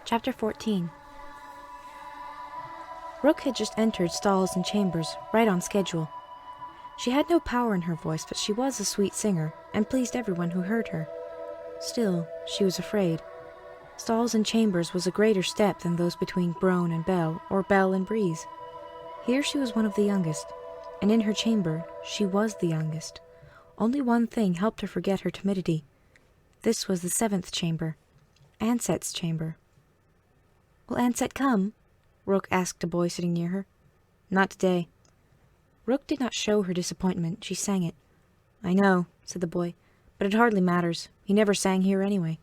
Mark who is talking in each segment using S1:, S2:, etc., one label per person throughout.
S1: Chapter 14. Rook had just entered stalls and chambers, right on schedule. She had no power in her voice, but she was a sweet singer, and pleased everyone who heard her. Still, she was afraid. Stalls and chambers was a greater step than those between Brone and Bell, or Bell and Breeze. Here she was one of the youngest, and in her chamber she was the youngest. Only one thing helped her forget her timidity. This was the 7th chamber, Anset's chamber. "Will Anset come?" Rook asked a boy sitting near her. "Not today." Rook did not show her disappointment. She sang it. "I know," said the boy, "but it hardly matters. He never sang here anyway."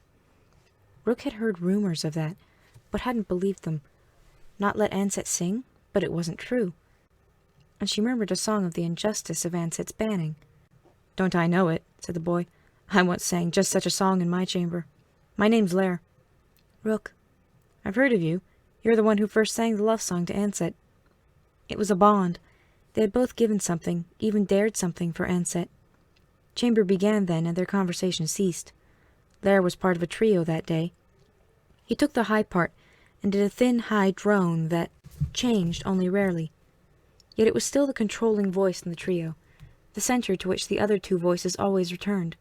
S1: Rook had heard rumors of that, but hadn't believed them. Not let Anset sing? But it wasn't true. And she murmured a song of the injustice of Anset's banning. "Don't I know it?" said the boy. "I once sang just such a song in my chamber. My name's Lair." "Rook." "I've heard of you. You're the one who first sang the love song to Anset." It was a bond. They had both given something, even dared something for Anset. Chamber began then, and their conversation ceased. Lair was part of a trio that day. He took the high part, and did a thin, high drone that changed only rarely. Yet it was still the controlling voice in the trio, the center to which the other two voices always returned.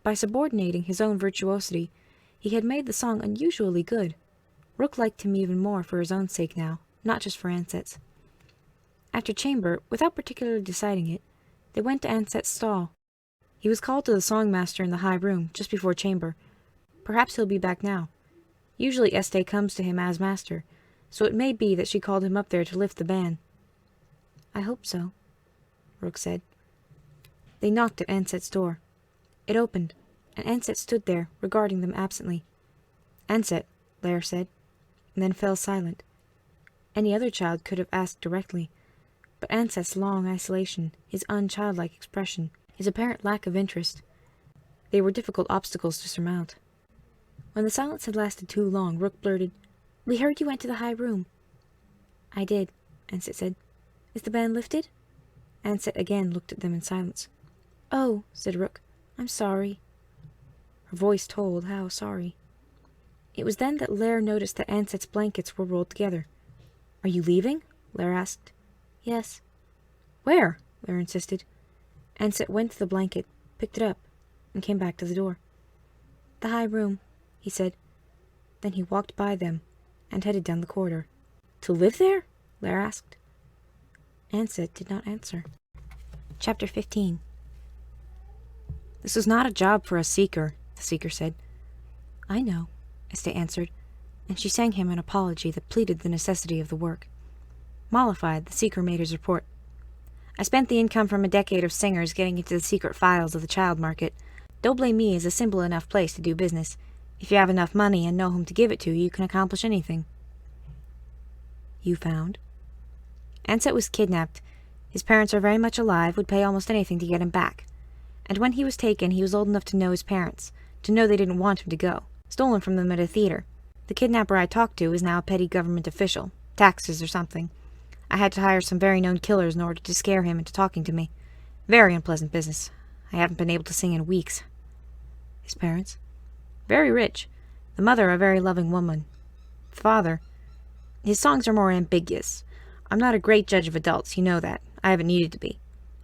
S1: By subordinating his own virtuosity, he had made the song unusually good. Rook liked him even more for his own sake now, not just for Anset's. After chamber, without particularly deciding it, they went to Anset's stall. He was called to the Songmaster in the high room, just before chamber. Perhaps he'll be back now. Usually Este comes to him as master, so it may be that she called him up there to lift the ban. "I hope so," Rook said. They knocked at Anset's door. It opened, and Anset stood there, regarding them absently. "Anset," Lair said, and then fell silent. Any other child could have asked directly, but Anset's long isolation, his unchildlike expression, his apparent lack of interest, they were difficult obstacles to surmount. When the silence had lasted too long, Rook blurted, "We heard you went to the high room." "I did," Anset said. "Is the ban lifted?" Anset again looked at them in silence. "Oh," said Rook, "I'm sorry." Her voice told how sorry. It was then that Lair noticed that Anset's blankets were rolled together. "Are you leaving?" Lair asked. "Yes." "Where?" Lair insisted. Anset went to the blanket, picked it up, and came back to the door. "The high room," he said. Then he walked by them and headed down the corridor. "To live there?" Lair asked. Anset did not answer. Chapter 15. "This was not a job for a seeker," the seeker said. "I know," Este answered, and she sang him an apology that pleaded the necessity of the work. Mollified, the seeker made his report. "I spent the income from a decade of singers getting into the secret files of the child market. Doble Me is a simple enough place to do business. If you have enough money and know whom to give it to, you can accomplish anything." "You found?" "Anset was kidnapped. His parents are very much alive, would pay almost anything to get him back. And when he was taken, he was old enough to know his parents, to know they didn't want him to go. Stolen from them at a theater. The kidnapper I talked to is now a petty government official. Taxes or something. I had to hire some very known killers in order to scare him into talking to me. Very unpleasant business. I haven't been able to sing in weeks." "His parents?" "Very rich. The mother a very loving woman. The father... His songs are more ambiguous. I'm not a great judge of adults, you know that. I haven't needed to be.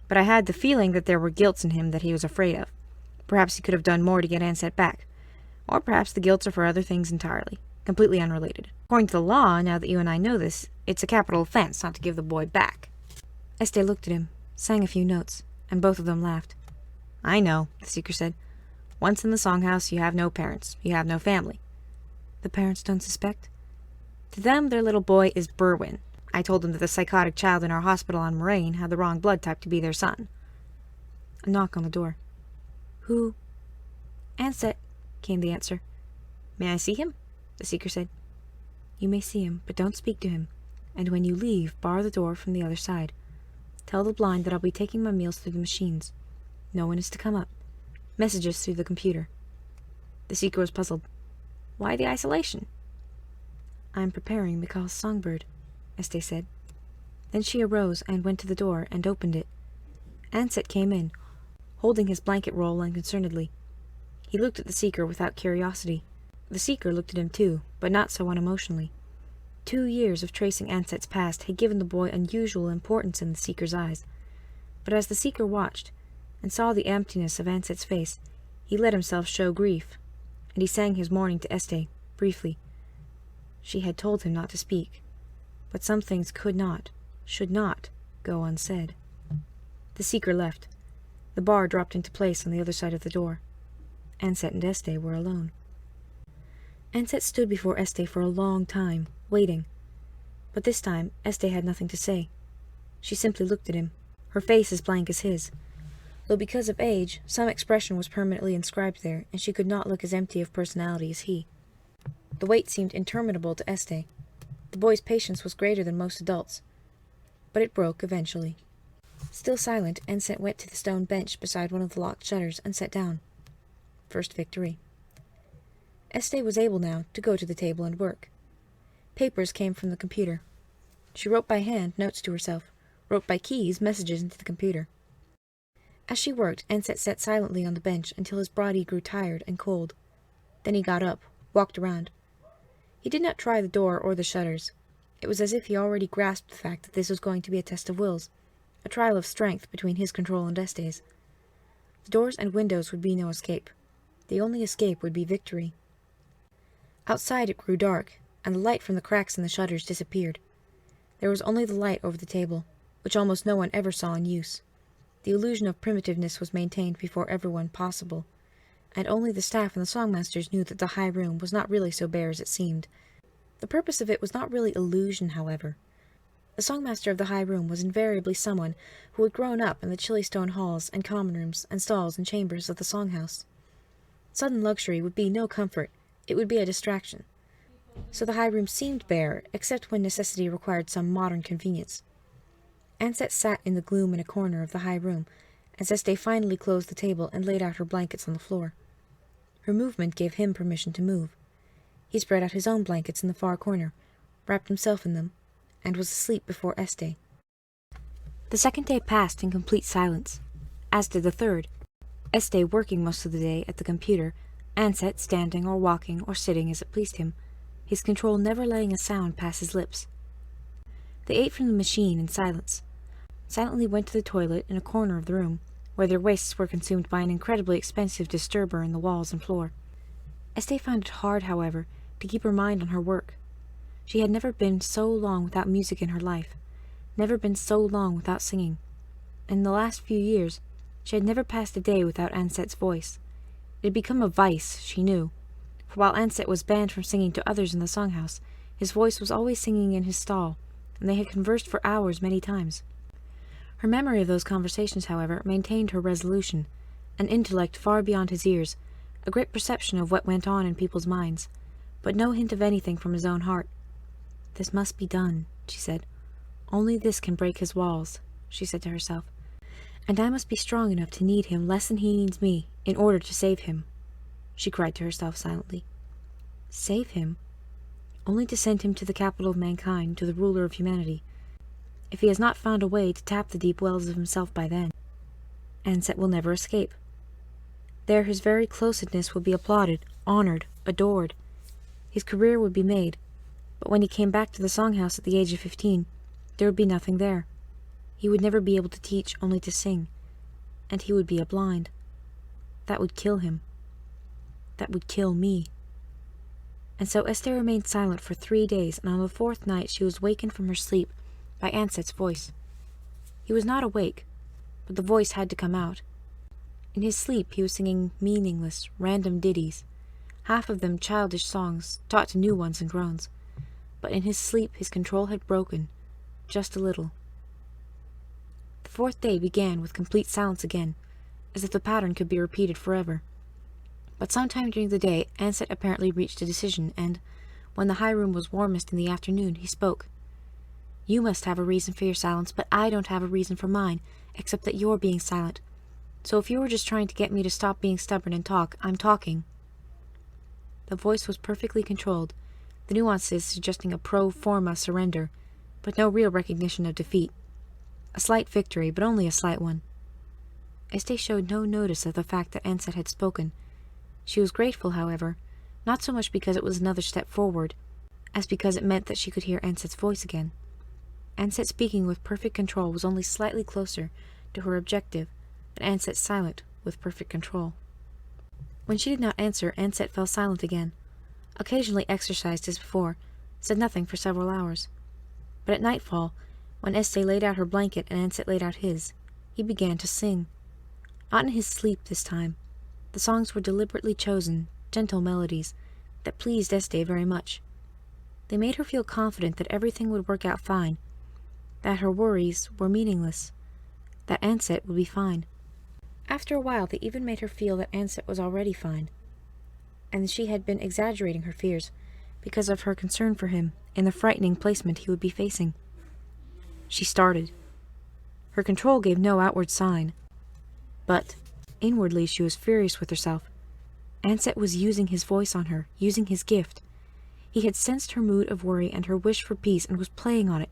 S1: But I had the feeling that there were guilts in him that he was afraid of. Perhaps he could have done more to get Anset back. Or perhaps the guilts are for other things entirely. Completely unrelated. According to the law, now that you and I know this, it's a capital offense not to give the boy back." Este looked at him, sang a few notes, and both of them laughed. "I know," the seeker said. "Once in the songhouse, you have no parents. You have no family." "The parents don't suspect?" "To them, their little boy is Berwin. I told them that the psychotic child in our hospital on Moraine had the wrong blood type to be their son." A knock on the door. "Who?" "Anset," came the answer. "May I see him?" the seeker said. "You may see him, but don't speak to him. And when you leave, bar the door from the other side. Tell the blind that I'll be taking my meals through the machines. No one is to come up. Messages through the computer." The seeker was puzzled. "Why the isolation?" "I'm preparing Mikhail's songbird," Este said. Then she arose and went to the door and opened it. Anset came in, holding his blanket roll unconcernedly. He looked at the seeker without curiosity. The seeker looked at him too, but but not so unemotionally. 2 years of tracing Anset's past had given the boy unusual importance in the Seeker's eyes. But as the Seeker watched, and saw the emptiness of Anset's face, he let himself show grief, and he sang his mourning to Este, briefly. She had told him not to speak, but some things could not, should not, go unsaid. The Seeker left. The bar dropped into place on the other side of the door. Anset and Este were alone. Anset stood before Este for a long time, waiting. But this time, Este had nothing to say. She simply looked at him, her face as blank as his. Though because of age, some expression was permanently inscribed there, and she could not look as empty of personality as he. The wait seemed interminable to Este. The boy's patience was greater than most adults. But it broke eventually. Still silent, Anset went to the stone bench beside one of the locked shutters and sat down. First victory. Este was able now to go to the table and work. Papers came from the computer. She wrote by hand notes to herself, wrote by keys messages into the computer. As she worked, Anset sat silently on the bench until his body grew tired and cold. Then he got up, walked around. He did not try the door or the shutters. It was as if he already grasped the fact that this was going to be a test of wills, a trial of strength between his control and Este's. The doors and windows would be no escape. The only escape would be victory. Outside it grew dark, and the light from the cracks in the shutters disappeared. There was only the light over the table, which almost no one ever saw in use. The illusion of primitiveness was maintained before everyone possible, and only the staff and the Songmasters knew that the high room was not really so bare as it seemed. The purpose of it was not really illusion, however. The Songmaster of the high room was invariably someone who had grown up in the chilly stone halls and common rooms and stalls and chambers of the songhouse. Sudden luxury would be no comfort, it would be a distraction. So the high room seemed bare, except when necessity required some modern convenience. Anset sat in the gloom in a corner of the high room, as Este finally closed the table and laid out her blankets on the floor. Her movement gave him permission to move. He spread out his own blankets in the far corner, wrapped himself in them, and was asleep before Este. The second day passed in complete silence, as did the third, Este working most of the day at the computer, Anset standing or walking or sitting as it pleased him, his control never letting a sound pass his lips. They ate from the machine in silence, silently went to the toilet in a corner of the room, where their wastes were consumed by an incredibly expensive disturber in the walls and floor. Este found it hard, however, to keep her mind on her work. She had never been so long without music in her life, never been so long without singing. In the last few years, she had never passed a day without Anset's voice. It had become a vice, she knew, for while Anset was banned from singing to others in the songhouse, his voice was always singing in his stall, and they had conversed for hours many times. Her memory of those conversations, however, maintained her resolution, an intellect far beyond his ears, a great perception of what went on in people's minds, but no hint of anything from his own heart. "This must be done," she said. "Only this can break his walls," she said to herself. "And I must be strong enough to need him less than he needs me, in order to save him," she cried to herself silently. Save him? Only to send him to the capital of mankind, to the ruler of humanity, if he has not found a way to tap the deep wells of himself by then. Anset will never escape. There his very closedness would be applauded, honored, adored. His career would be made, but when he came back to the songhouse at the age of 15, there would be nothing there. He would never be able to teach, only to sing, and he would be a blind. That would kill him. That would kill me. And so Este remained silent for 3 days, and on the 4th night she was wakened from her sleep by Anset's voice. He was not awake, but the voice had to come out. In his sleep he was singing meaningless, random ditties, half of them childish songs, taught to new ones in groans. But in his sleep his control had broken, just a little. The 4th day began with complete silence again, as if the pattern could be repeated forever. But sometime during the day Anset apparently reached a decision, and, when the high room was warmest in the afternoon, he spoke. "You must have a reason for your silence, but I don't have a reason for mine, except that you're being silent. So if you were just trying to get me to stop being stubborn and talk, I'm talking." The voice was perfectly controlled, the nuances suggesting a pro forma surrender, but no real recognition of defeat. A slight victory, but only a slight one. Este showed no notice of the fact that Anset had spoken. She was grateful, however, not so much because it was another step forward, as because it meant that she could hear Anset's voice again. Anset speaking with perfect control was only slightly closer to her objective than Anset silent with perfect control. When she did not answer, Anset fell silent again, occasionally exercised as before, said nothing for several hours. But at nightfall, when Este laid out her blanket and Anset laid out his, he began to sing. Not in his sleep this time. The songs were deliberately chosen, gentle melodies, that pleased Este very much. They made her feel confident that everything would work out fine, that her worries were meaningless, that Anset would be fine. After a while, they even made her feel that Anset was already fine, and she had been exaggerating her fears because of her concern for him in the frightening placement he would be facing. She started. Her control gave no outward sign, but inwardly she was furious with herself. Anset was using his voice on her, using his gift. He had sensed her mood of worry and her wish for peace and was playing on it,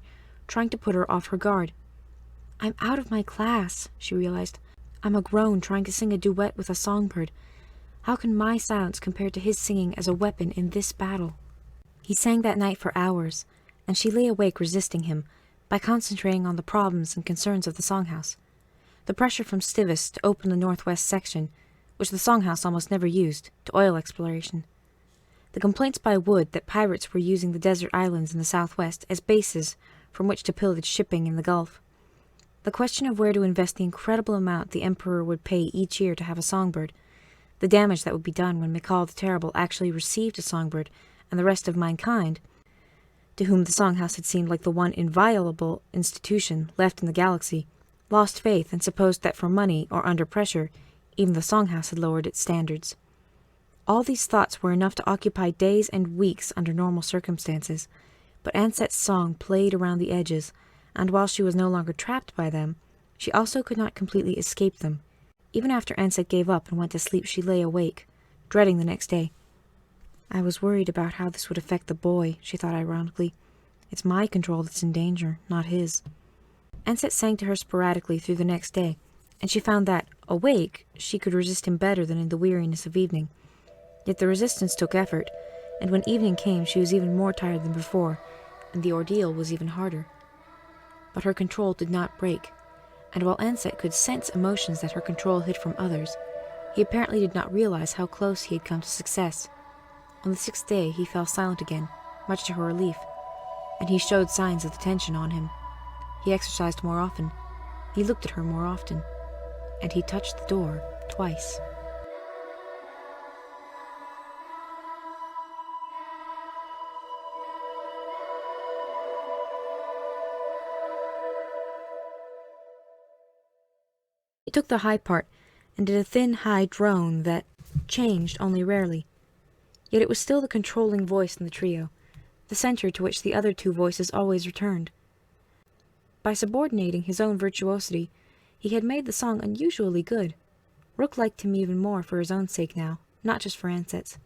S1: trying to put her off her guard. I'm out of my class, she realized. I'm a grown trying to sing a duet with a songbird. How can my silence compare to his singing as a weapon in this battle? He sang that night for hours, and she lay awake resisting him by concentrating on the problems and concerns of the songhouse. The pressure from Stivis to open the northwest section, which the songhouse almost never used, to oil exploration. The complaints by Wood that pirates were using the desert islands in the southwest as bases from which to pillage shipping in the Gulf. The question of where to invest the incredible amount the Emperor would pay each year to have a songbird, the damage that would be done when Mikhail the Terrible actually received a songbird, and the rest of mankind, to whom the songhouse had seemed like the one inviolable institution left in the galaxy, lost faith and supposed that for money or under pressure, even the songhouse had lowered its standards. All these thoughts were enough to occupy days and weeks under normal circumstances, but Anset's song played around the edges, and while she was no longer trapped by them, she also could not completely escape them. Even after Anset gave up and went to sleep, she lay awake, dreading the next day. I was worried about how this would affect the boy, she thought ironically. It's my control that's in danger, not his. Anset sang to her sporadically through the next day, and she found that, awake, she could resist him better than in the weariness of evening. Yet the resistance took effort, and when evening came she was even more tired than before, and the ordeal was even harder. But her control did not break, and while Anset could sense emotions that her control hid from others, he apparently did not realize how close he had come to success. On the 6th day he fell silent again, much to her relief, and he showed signs of the tension on him. He exercised more often, he looked at her more often, and he touched the door twice. He took the high part, and did a thin, high drone that changed only rarely. Yet it was still the controlling voice in the trio, the center to which the other two voices always returned. By subordinating his own virtuosity, he had made the song unusually good. Rook liked him even more for his own sake now, not just for Anset's.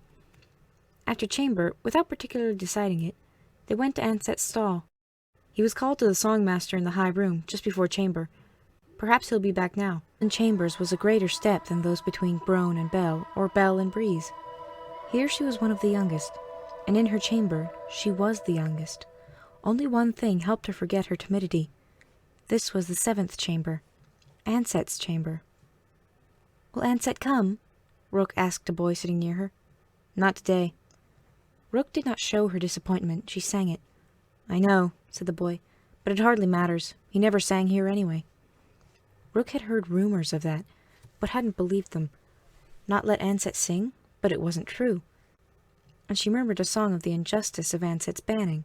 S1: After chamber, without particularly deciding it, they went to Anset's stall. He was called to the Songmaster in the high room, just before chamber. Perhaps he'll be back now. And chambers was a greater step than those between Brone and Belle, or Belle and Breeze. Here she was one of the youngest, and in her chamber she was the youngest. Only one thing helped her forget her timidity. This was the 7th chamber, Anset's chamber. Will Anset come? Rook asked a boy sitting near her. Not today. Rook did not show her disappointment. She sang it. I know, said the boy, but it hardly matters. He never sang here anyway. Rook had heard rumors of that, but hadn't believed them. Not let Anset sing? But it wasn't true. And she murmured a song of the injustice of Anset's banning.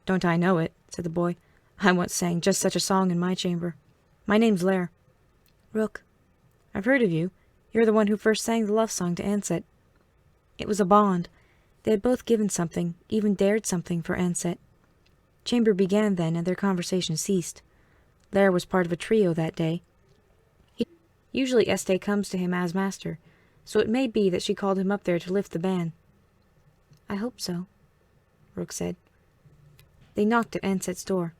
S1: Don't I know it, said the boy. I once sang just such a song in my chamber. My name's Lair. Rook. I've heard of you. You're the one who first sang the love song to Anset. It was a bond. They had both given something, even dared something for Anset. Chamber began then, and their conversation ceased. Lair was part of a trio that day. Usually Este comes to him as master, so it may be that she called him up there to lift the ban. I hope so, Rook said. They knocked at Anset's door.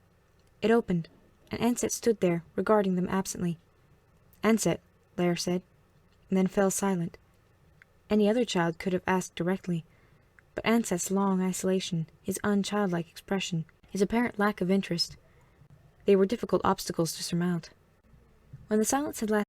S1: It opened, and Anset stood there, regarding them absently. Anset, Lair said, and then fell silent. Any other child could have asked directly, but Anseth's long isolation, his unchildlike expression, his apparent lack of interest, they were difficult obstacles to surmount. When the silence had lasted,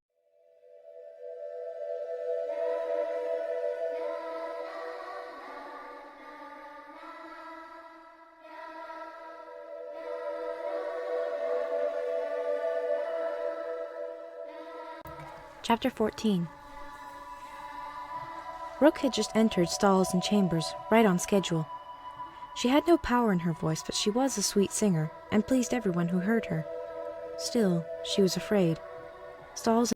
S1: Chapter 14. Rook had just entered stalls and chambers, right on schedule. She had no power in her voice, but she was a sweet singer, and pleased everyone who heard her. Still, she was afraid. Stalls